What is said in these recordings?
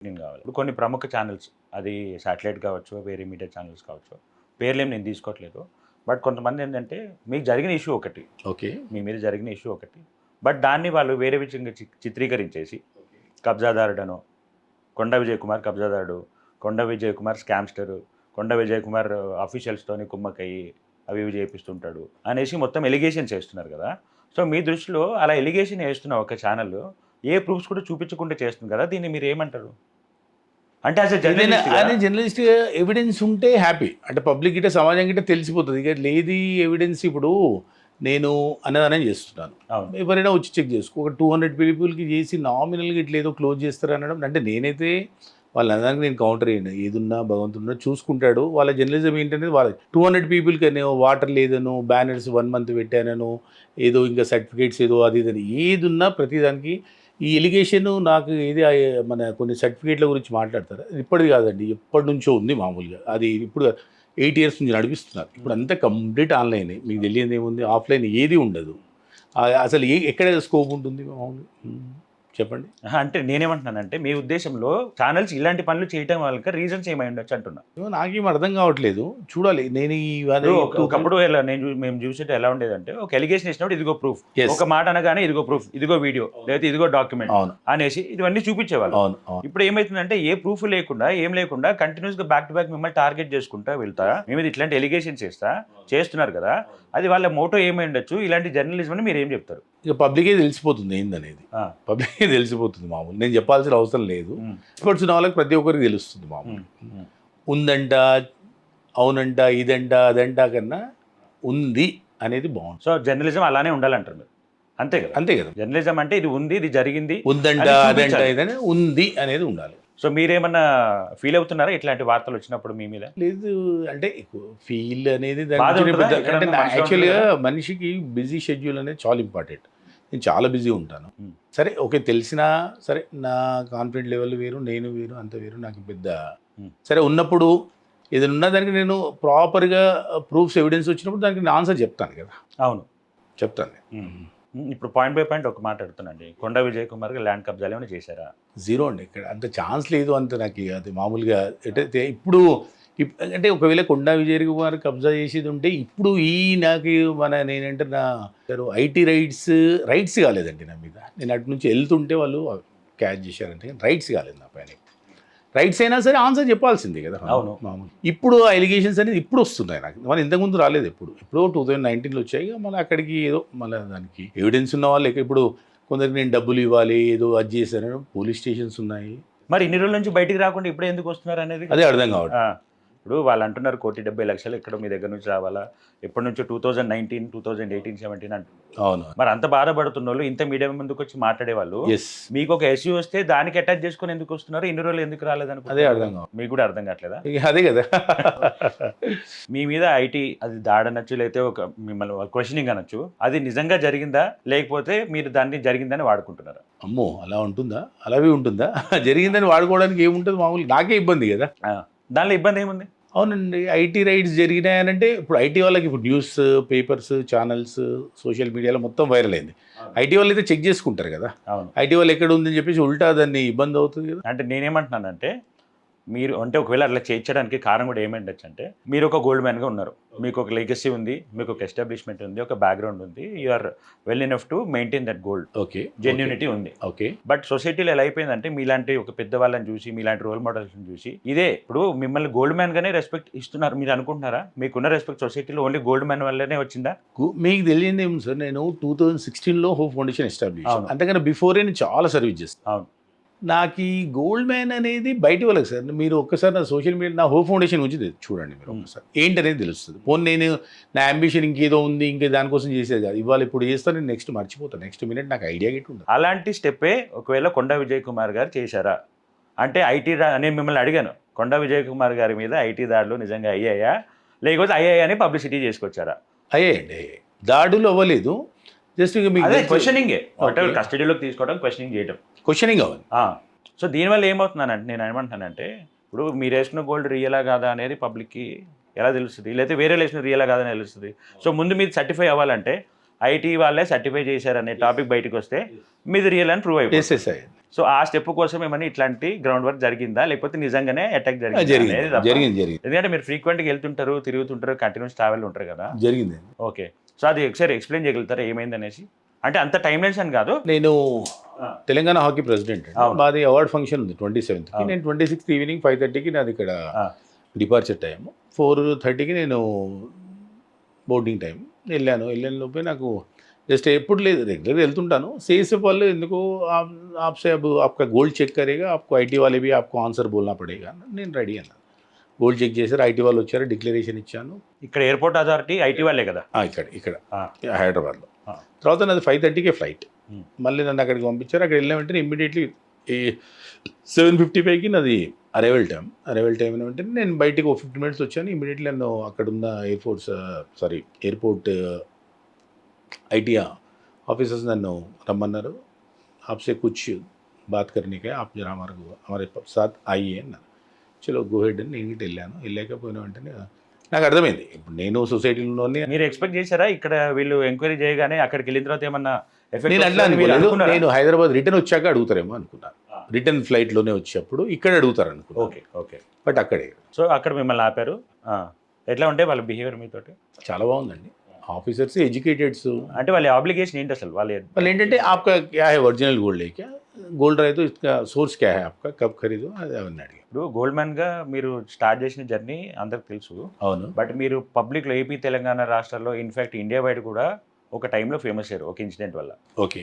నేను కావాలి. ఇప్పుడు కొన్ని ప్రముఖ ఛానల్స్ అది శాటిలైట్ కావచ్చు, వేరే మీడియా ఛానల్స్ కావచ్చు. పేర్లేం నేను తీసుకోవట్లేదు. బట్ కొంతమంది ఏంటంటే మీకు జరిగిన ఇష్యూ ఒకటి. ఓకే. మీ మీద జరిగిన ఇష్యూ ఒకటి. బట్ దాన్ని వాళ్ళు వేరే విధంగా చిత్రీకరించేసి కబ్జాదారుడనో, కొండ విజయ్ కుమార్ కబ్జాదారుడు, కొండ విజయ్ కుమార్ స్కామ్స్టరు, కొండ విజయ్ కుమార్ అఫీషియల్స్‌తోని కుమ్మక్కయ్యి అవి ఇవి చేపిస్తుంటాడు అనేసి మొత్తం ఎలిగేషన్స్ ఏస్తున్నారు కదా! సో మీ దృష్టిలో అలా ఎలిగేషన్ ఏస్తున్న ఒక ఛానల్ ఏ ప్రూఫ్స్ కూడా చూపించకుండా చేస్తుంది కదా! దీన్ని మీరేమంటారు? అంటే యాస్ ఎ జర్నలిస్ట్‌గా అదే జర్నలిస్ట్‌గా ఎవిడెన్స్ ఉంటే హ్యాపీ. అంటే పబ్లిక్ గిట్ట సమాజం గిట్ట తెలిసిపోతుంది. ఇక లేది ఎవిడెన్స్ ఇప్పుడు నేను అన్నదానం చేస్తున్నాను. అవును. ఎవరైనా వచ్చి చెక్ చేసుకో. ఒక 200 పీపుల్‌కి చేసి నామినల్‌గా ఇట్లా ఏదో క్లోజ్ చేస్తారు అనడం అంటే నేనైతే వాళ్ళ అన్నదానికి నేను కౌంటర్ చేయను. ఏదున్నా భగవంతుడున్నా చూసుకుంటాడు. వాళ్ళ జర్నలిజం ఏంటనేది వాళ్ళ 200 పీపుల్‌కి అని వాటర్ లేదనో, బ్యానర్స్ 1 మంత్ పెట్టాననో, ఏదో ఇంకా సర్టిఫికేట్స్ ఏదో అది ఇదని ఏదున్నా ప్రతిదానికి ఈ ఎలిగేషన్ నాకు ఏది మన కొన్ని సర్టిఫికేట్ల గురించి మాట్లాడతారు. ఇప్పటిది కాదండి, ఎప్పటి నుంచో ఉంది మామూలుగా. అది ఇప్పుడు 8 ఇయర్స్ నుంచి నడిపిస్తున్నారు. ఇప్పుడు అంతా కంప్లీట్ ఆన్లైనే. మీకు తెలియదు ఏముంది, ఆఫ్లైన్ ఏది ఉండదు. అసలు ఎక్కడ స్కోప్ ఉంటుంది మామూలుగా చెప్పండి. అంటే నేనేమంటున్నానంటే మీ ఉద్దేశంలో ఛానల్స్ ఇలాంటి పనులు చేయటం వల్ల రీజన్స్ ఏమై ఉండొచ్చు అంటున్నా. నాకేం అర్థం కావట్లేదు. చూడాలి. నేను ఒకప్పుడు మేము చూసేట ఎలా ఉండేదంటే ఒక ఎలిగేషన్ ఇచ్చినప్పుడు ఇదిగో ప్రూఫ్, Yes. ఒక మాట అనగానే ఇదిగో ప్రూఫ్, ఇదిగో వీడియో, లేకపోతే ఇదిగో డాక్యుమెంట్ అవును. అనేసి ఇవన్నీ చూపించేవాళ్ళు. అవును. అవును. ఇప్పుడు ఏమైతుందంటే ఏ ప్రూఫ్ లేకుండా ఏం లేకుండా కంటిన్యూస్ గా బ్యాక్ టు బ్యాక్ మిమ్మల్ని టార్గెట్ చేసుకుంటా వెళ్తా మీ మీద ఇట్లాంటి ఎలిగేషన్స్ చేస్తున్నారు కదా, అది వాళ్ళ మోటో ఏమై ఉండొచ్చు? ఇలాంటి జర్నలిజం అని మీరు ఏం చెప్తారు? ఇక పబ్లికే తెలిసిపోతుంది ఏందనేది. పబ్లికే తెలిసిపోతుంది మామూలు. నేను చెప్పాల్సిన అవసరం లేదు. ఎక్స్పర్ట్స్ ఉన్న వాళ్ళకి ప్రతి ఒక్కరికి తెలుస్తుంది మామూలు. ఉందంట, అవునంట, ఇదంట, అదంట కన్నా ఉంది అనేది బాగుంటుంది. సో జర్నలిజం అలానే ఉండాలంటారు మీరు, అంతే కదా? అంతే కదా. జర్నలిజం అంటే ఇది ఉంది, ఇది జరిగింది, ఉందంట, అది అదంట, చూపించాలి. ఇదని ఉంది అనేది ఉండాలి. సో మీరేమన్నా ఫీల్ అవుతున్నారా ఇట్లాంటి వార్తలు వచ్చినప్పుడు మీ మీద? లేదు అంటే ఫీల్ అనేది బాధ ఉంటుందా? ఎక్కడన్నా అంటే మనసులో యాక్చువల్గా ఉంటుందా? మనిషికి బిజీ షెడ్యూల్ అనేది చాలా ఇంపార్టెంట్. నేను చాలా బిజీ ఉంటాను. సరే ఓకే, తెలిసినా సరే నా కాన్ఫిడెంట్ లెవెల్ వేరు, నేను వేరు, అంత వేరు. నాకు పెద్ద సరే ఉన్నప్పుడు ఏదైనా ఉన్నదానికి నేను ప్రాపర్గా ప్రూఫ్స్ ఎవిడెన్స్ వచ్చినప్పుడు దానికి నేను ఆన్సర్ చెప్తాను కదా. అవును, చెప్తాను. ఇప్పుడు పాయింట్ బై పాయింట్ ఒక మాట అడుగుతానండి. కొండ విజయ్ కుమార్ ల్యాండ్ కబ్జాలు ఏమైనా చేశారా? జీరో అండి. ఇక్కడ అంత ఛాన్స్ లేదు. అంత నాకు అది మామూలుగా ఎటైతే ఇప్పుడు అంటే ఒకవేళ కొండా విజయ్ కుమార్ కబ్జా చేసేది ఉంటే ఇప్పుడు నాకు నేనంటే నా ఐటీ రైట్స్ కాలేదండి నా మీద. నేను అటు నుంచి వెళ్తుంటే వాళ్ళు క్యాచ్ చేశారంటే రైట్స్ కాలేదు నా పైన. రైట్స్ అయినా సరే ఆన్సర్ చెప్పాల్సిందే కదా. అవును. మామూలు ఇప్పుడు ఆ ఎలిగేషన్స్ అనేది ఇప్పుడు వస్తున్నాయి నాకు. మన ఇంతకుముందు రాలేదు. ఎప్పుడో 2019లో వచ్చాయి. మళ్ళీ అక్కడికి ఏదో మళ్ళీ దానికి ఎవిడెన్స్ ఉన్న వాళ్ళు ఇప్పుడు కొందరికి నేను డబ్బులు ఇవ్వాలి, ఏదో అది చేశాను, పోలీస్ స్టేషన్స్ ఉన్నాయి. మరి ఇన్ని రోజుల నుంచి బయటికి రాకుండా ఇప్పుడు ఎందుకు వస్తున్నారు అనేది అదే అర్థం కావట్లేదు. ఇప్పుడు వాళ్ళు అంటున్నారు 1,70,00,000 ఎక్కడ మీ దగ్గర నుంచి రావాలా, ఎప్పటి నుంచో 2019, 2018, 17 అంటున్నారు. అవును. మరి అంత బాధపడుతున్న వాళ్ళు ఇంత మీడియా ముందుకు వచ్చి మాట్లాడేవాళ్ళు మీకు ఒక ఎస్యూ వస్తే దానికి అటాచ్ చేసుకొని ఎందుకు వస్తున్నారు? ఇన్ని రోజులు ఎందుకు రాలేదని అదే అర్థం కాదు. మీకు కూడా అర్థం కావట్లేదా? అదే కదా. మీ మీద ఐటీ అది దాడనొచ్చు, లేకపోతే ఒక మిమ్మల్ని క్వశ్చనింగ్ అనొచ్చు, అది నిజంగా జరిగిందా లేకపోతే మీరు దాన్ని జరిగిందని వాడుకుంటున్నారా? అమ్మో అలా ఉంటుందా? అలాగే ఉంటుందా? జరిగిందని వాడుకోవడానికి ఏముంటుంది మామూలు. నాకే ఇబ్బంది కదా. దానిలో ఇబ్బంది ఏముంది? అవునండి. ఐటీ రైట్స్ జరిగినాయనంటే ఇప్పుడు ఐటీ వాళ్ళకి ఇప్పుడు న్యూస్ పేపర్స్, ఛానల్స్, సోషల్ మీడియాలో మొత్తం వైరల్ అయింది. ఐటీ వాళ్ళు అయితే చెక్ చేసుకుంటారు కదా. ఐటీ వాళ్ళు ఎక్కడ ఉందని చెప్పేసి ఉల్టా దాన్ని ఇబ్బంది అవుతుంది కదా. అంటే నేనేమంటున్నానంటే మీరు అంటే ఒకవేళ అట్లా చేయించడానికి కారణం కూడా ఏమైండొచ్చు అంటే మీరు ఒక గోల్డ్ మ్యాన్గా ఉన్నారు, మీకు ఒక లెగసీ ఉంది, మీకు ఒక ఎస్టాబ్లిష్మెంట్ ఉంది, ఒక బ్యాక్గ్రౌండ్ ఉంది, you are well enough to maintain that gold. Okay, genuinity ఉంది. ఓకే. బట్ సొసైటీలో ఎలా అయిపోయిందంటే మీలాంటి ఒక పెద్దవాళ్ళని చూసి, మీలాంటి రోల్ మోడల్స్ని చూసి ఇదే ఇప్పుడు మిమ్మల్ని గోల్డ్ మ్యాన్గానే రెస్పెక్ట్ ఇస్తున్నారు మీరు అనుకుంటున్నారా? మీకున్న రెస్పెక్ట్ సొసైటీలో ఓన్లీ గోల్డ్ మ్యాన్ వల్లనే వచ్చిందా? మీకు తెలియదు ఏమి సార్, నేను 2016లో హోప్ ఫౌండేషన్ ఎస్టాబ్లిష్, అంతకన్నా బిఫోరే నేను చాలా సర్వీస్ చేస్తాను. అవును. నాకు ఈ గోల్డ్ మ్యాన్ అనేది బయట వాళ్ళకి సార్. మీరు ఒక్కసారి నా సోషల్ మీడియా నా హోప్ ఫౌండేషన్ గురించి చూడండి మీరు ఒక్కసారి, ఏంటనేది తెలుస్తుంది. పోనీ నేను నా అంబిషన్ ఇంకేదో ఉంది, ఇంకా దానికోసం చేసేది కాదు. ఇవాళ ఇప్పుడు చేస్తాను, నేను నెక్స్ట్ మర్చిపోతాను, నెక్స్ట్ మినిట్ నాకు ఐడియా గిట్టు ఉండదు. అలాంటి స్టెప్పే ఒకవేళ కొండా విజయ్ కుమార్ గారు చేశారా అంటే ఐటీ నేను మిమ్మల్ని అడిగాను, కొండా విజయ్ కుమార్ గారి మీద ఐటీ దాడులు నిజంగా అయ్యాయా లేకపోతే అయ్యాయని పబ్లిసిటీ చేసుకొచ్చారా? అయ్యాయండి. దాడులు అవ్వలేదు, జస్ట్ క్వశ్చనింగే, కస్టడీలోకి తీసుకోవడం, క్వశ్చనింగ్ చేయడం, క్వశ్చనింగ్ అవ్వాలి. సో దీనివల్ల ఏమవుతున్నానంటే నేను ఏమంటున్నానంటే ఇప్పుడు మీరు వేసుకున్న గోల్డ్ రియలా కాదా అనేది పబ్లిక్కి ఎలా తెలుస్తుంది, లేకపోతే వేరే వేసిన రియలా కాదని తెలుస్తుంది. సో ముందు మీరు సర్టిఫై అవ్వాలంటే ఐటీ వాళ్ళే సర్టిఫై చేశారనే టాపిక్ బయటకు వస్తే మీది రియల్ అని ప్రూవ్ అయిపోయింది. ఎస్ఎస్ఐ సో ఆ స్టెప్ కోసం ఏమన్నా ఇట్లాంటి గ్రౌండ్ వర్క్ జరిగిందా, లేకపోతే నిజంగానే అటాక్ జరిగింది? జరిగింది ఎందుకంటే మీరు ఫ్రీక్వెంట్గా వెళ్తుంటారు, తిరుగుతుంటారు, కంటిన్యూస్ ట్రావెల్ ఉంటారు కదా. జరిగింది. ఓకే, సో అది ఒకసారి ఎక్స్ప్లెయిన్ చేయగలుగుతారా ఏమైంది అనేసి? అంటే అంత టైం లైన్స్ అని కాదు. నేను తెలంగాణ హాకీ ప్రెసిడెంట్, మాది అవార్డ్ ఫంక్షన్ ఉంది 27th. నేను 26th ఈవినింగ్ 5:30కి నాది ఇక్కడ డిపార్చర్ టైం, 4:30కి నేను బోర్డింగ్ టైం వెళ్ళాను లోపే నాకు జస్ట్ ఎప్పుడు లేదు, రెగ్యులర్గా వెళ్తుంటాను. सीएसएफ వాళ్ళు ఎందుకు आपसे अब आपका गोल्ड चेक करेगा, आपको IT वाले भी आपको आंसर बोलना पड़ेगा. నేను రెడీ అన్నాను. గోల్డ్ చెక్ చేశారు, IT వాళ్ళు వచ్చారు, డిక్లరేషన్ ఇచ్చాను. ఇక్కడ ఎయిర్పోర్ట్ అథారిటీ ఐటీ వాళ్ళే కదా? ఇక్కడ హైదరాబాద్లో. తర్వాత నాది 5:30కే ఫ్లైట్. మళ్ళీ నన్ను అక్కడికి పంపించారు. అక్కడ వెళ్ళిన వెంటనే ఇమ్మీడియట్లీ 7:55కి నాది అరైవల్ టైం అయిన వెంటనే నేను బయటికి 15 minutes వచ్చాను. ఇమ్మీడియట్లీ నన్ను అక్కడున్న ఎయిర్పోర్ట్ IT ऑफिसर्स నన్ను రమ్మన్నారు. आपसे कुछ बात करने का है, आप जरा हमारे साथ आइए అన్నారు. చలో గో హెడ్ అని నేను వెళ్ళాను. వెళ్ళకపోయిన వెంటనే నాకు అర్థమైంది, ఇప్పుడు నేను సొసైటీలోనే. మీరు ఎక్స్పెక్ట్ చేశారా ఇక్కడ వీళ్ళు ఎంక్వైరీ చేయగానే అక్కడికి వెళ్ళిన తర్వాత ఏమన్నా ఎఫెక్ట్? నేను అట్లా అనుకోలేదు. నేను హైదరాబాద్ రిటర్న్ వచ్చాక అడుగుతారేమో అనుకున్నాను. రిటర్న్ ఫ్లైట్లోనే వచ్చేప్పుడు ఇక్కడ అడుగుతారు అనుకున్నాను. ఓకే బట్ అక్కడే. సో అక్కడ మిమ్మల్ని ఆపారు. ఎట్లా ఉంటే వాళ్ళ బిహేవియర్ మీతోటి? చాలా బాగుందండి. ఆఫీసర్స్ ఎడ్యుకేటెడ్స్. అంటే వాళ్ళ ఆబ్లిగేషన్ ఏంటి అసలు? వాళ్ళు ఏంటంటే आपका क्या है, ఒరిజినల్ గోల్డ్ है क्या, గోల్డ్ रहे तो इसका सोर्स क्या है आपका, कब खरीदो, అది అవన్నీ అడిగారు. ఇప్పుడు గోల్డ్ మ్యాన్గా మీరు స్టార్ట్ చేసిన జర్నీ అందరికి తెలుసు. అవును. బట్ మీరు పబ్లిక్లో ఏపీ తెలంగాణ రాష్ట్రాల్లో ఇన్ఫ్యాక్ట్ ఇండియా వైడ్ కూడా ఒక టైంలో ఫేమస్ అయ్యారు ఒక ఇన్సిడెంట్ వల్ల. ఓకే,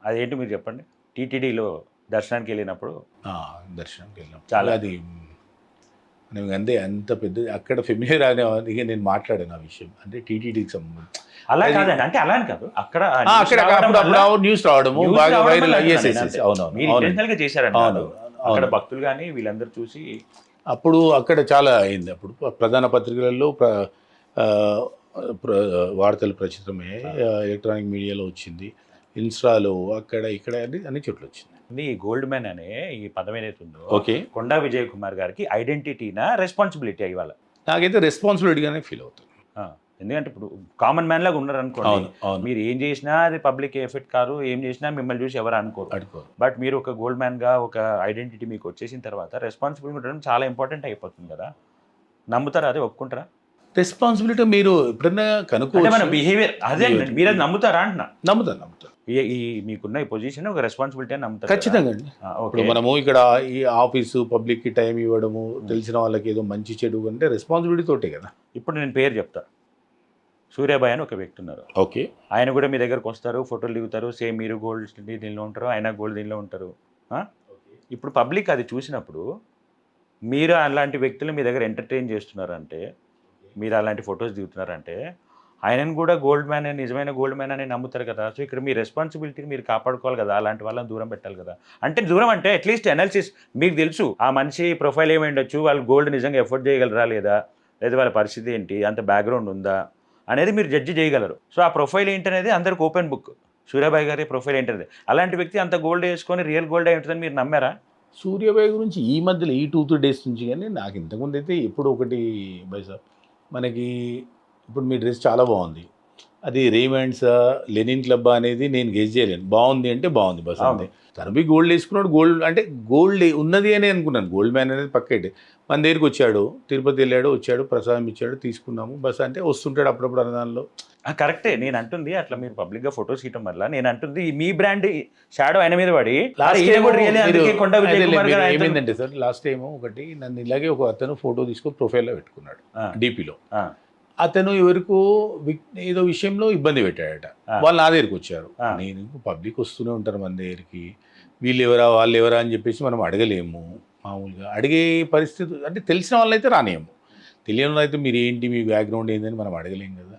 అదేంటి మీరు చెప్పండి. టీటీడీలో దర్శనానికి వెళ్ళినప్పుడు దర్శనానికి వెళ్ళినప్పుడు చాలా అది నేను అంతే అంత పెద్ద అక్కడ ఫెమిలియర్ అనే నేను మాట్లాడాను ఆ విషయం. అంటే టీటీడీకి సంబంధించి అలా కాదండి, అంటే అలా అని కాదు, అక్కడ న్యూస్ రావడము బాగా వైరల్ అయ్యేసేసి. మీరు చేశారండి అక్కడ భక్తులు కానీ వీళ్ళందరూ చూసి. అప్పుడు అక్కడ చాలా అయింది. అప్పుడు ప్రధాన పత్రికలలో వార్తలు ప్రచురితమయ్యాయి, ఎలక్ట్రానిక్ మీడియాలో వచ్చింది, ఇన్స్టాలో అక్కడ ఇక్కడ అన్ని చోట్ల వచ్చింది. ఈ గోల్డ్ మ్యాన్ అనే ఈ పదం ఏదైతే ఉందో, ఓకే, కొండా విజయ్ కుమార్ గారికి ఐడెంటిటీనా రెస్పాన్సిబిలిటీ ఇవాళ? నాకైతే రెస్పాన్సిబిలిటీగానే ఫీల్ అవుతుంది. ఎందుకంటే ఇప్పుడు కామన్ మ్యాన్ లాగా ఉన్నారు అనుకోండి, మీరు ఏం చేసినా అది పబ్లిక్ ఎఫెక్ట్ కాదు, ఏం చేసినా మిమ్మల్ని చూసి ఎవరు అనుకోరు. బట్ మీరు ఒక గోల్డ్ మ్యాన్గా ఒక ఐడెంటిటీ మీకు వచ్చేసిన తర్వాత రెస్పాన్సిబిలిటీ ఉండడం చాలా ఇంపార్టెంట్ అయిపోతుంది కదా. నమ్ముతారా? అది ఒప్పుకుంటారా? రెస్పాన్సిబిలిటీ మీరు ఎప్పుడైనా కనుక్కోవచ్చు. మన బిహేవియర్ అదే, మీరు అది నమ్ముతారా అంటున్నా? నమ్ముతాను. ఈ మీకున్న ఈ పొజిషన్ ఒక రెస్పాన్సిబిలిటీ అని నమ్ముతారు? ఖచ్చితంగా అండి. ఇప్పుడు మనము ఇక్కడ ఈ ఆఫీసు పబ్లిక్కి టైం ఇవ్వడము, తెలిసిన వాళ్ళకి ఏదో మంచి చెడు అంటే రెస్పాన్సిబిలిటీ తోటే కదా. ఇప్పుడు నేను పేరు చెప్తా, సూర్యాబాయ్ అని ఒక వ్యక్తి ఉన్నారు. ఓకే, ఆయన కూడా మీ దగ్గరకు వస్తారు, ఫోటోలు దిగుతారు, సేమ్ మీరు గోల్డ్ దీనిలో ఉంటారు, ఆయన గోల్డ్ దీనిలో ఉంటారు. ఇప్పుడు పబ్లిక్ అది చూసినప్పుడు మీరు అలాంటి వ్యక్తులు మీ దగ్గర ఎంటర్టైన్ చేస్తున్నారంటే, మీరు అలాంటి ఫొటోస్ దిగుతున్నారంటే ఆయనను కూడా గోల్డ్ మ్యాన్, నిజమైన గోల్డ్ మ్యాన్ అని నమ్ముతారు కదా. సో ఇక్కడ మీ రెస్పాన్సిబిలిటీని మీరు కాపాడుకోవాలి కదా, అలాంటి వాళ్ళని దూరం పెట్టాలి కదా. అంటే దూరం అంటే అట్లీస్ట్ అనాలిసిస్ మీకు తెలుసు, ఆ మనిషి ప్రొఫైల్ ఏమి ఉండొచ్చు, వాళ్ళు గోల్డ్ నిజంగా ఎఫోర్డ్ చేయగలరా లేదా వాళ్ళ పరిస్థితి ఏంటి, అంత బ్యాక్గ్రౌండ్ ఉందా అనేది మీరు జడ్జి చేయగలరు. సో ఆ ప్రొఫైల్ ఏంటనేది అందరికి ఓపెన్ బుక్. సూర్యాబాయ్ గారి ప్రొఫైల్ ఏంటనేది, అలాంటి వ్యక్తి అంత గోల్డ్ వేసుకొని రియల్ గోల్డ్ అయి ఉంటుందని మీరు నమ్మారా? సూర్యాబాయ్ గురించి ఈ మధ్యలో ఈ 2-3 days నుంచి కానీ నాకు ఇంతకుముందు అయితే ఎప్పుడు ఒకటి బైసా మనకి ఇప్పుడు మీ డ్రెస్ చాలా బాగుంది, అది రేమండ్స్ లెనిన్ క్లబ్ అనేది నేను గెస్ చేయలేను. బాగుంది అంటే బాగుంది బస్ అంతే. తనబి గోల్డ్ వేసుకున్నాడు, గోల్డ్ అంటే గోల్డ్ ఉన్నది అని అనుకున్నాను. గోల్డ్ మ్యాన్ అనేది పక్కటి మన దగ్గరికి వచ్చాడు, తిరుపతి వెళ్ళాడు, వచ్చాడు, ప్రసాదం ఇచ్చాడు, తీసుకున్నాము బస్. అంటే వస్తుంటాడు అప్పుడప్పుడు అన్నదానిలో. కరెక్టే, నేను అంటుంది అట్లా మీరు పబ్లిక్గా ఫొటోస్ ఇవ్వడం వల్ల నేను అంటుంది మీ బ్రాండ్ షాడో ఆయన మీద పడి ఏమైందంటే సార్, లాస్ట్ టైం ఒకటి నన్ను ఇలాగే ఒక అతను ఫోటో తీసుకొని ప్రొఫైల్లో పెట్టుకున్నాడు డీపీలో. అతను ఎవరికో ఏదో విషయంలో ఇబ్బంది పెట్టాడట, వాళ్ళు నా దగ్గరికి వచ్చారు. నేను పబ్లిక్ వస్తూనే ఉంటారు మన దగ్గరికి, వీళ్ళు ఎవరా వాళ్ళు ఎవరా అని చెప్పేసి మనం అడగలేము. మామూలుగా అడిగే పరిస్థితి అంటే తెలిసిన వాళ్ళైతే రానియము, తెలియని వాళ్ళైతే మీరు ఏంటి మీ బ్యాక్గ్రౌండ్ ఏందని మనం అడగలేము కదా.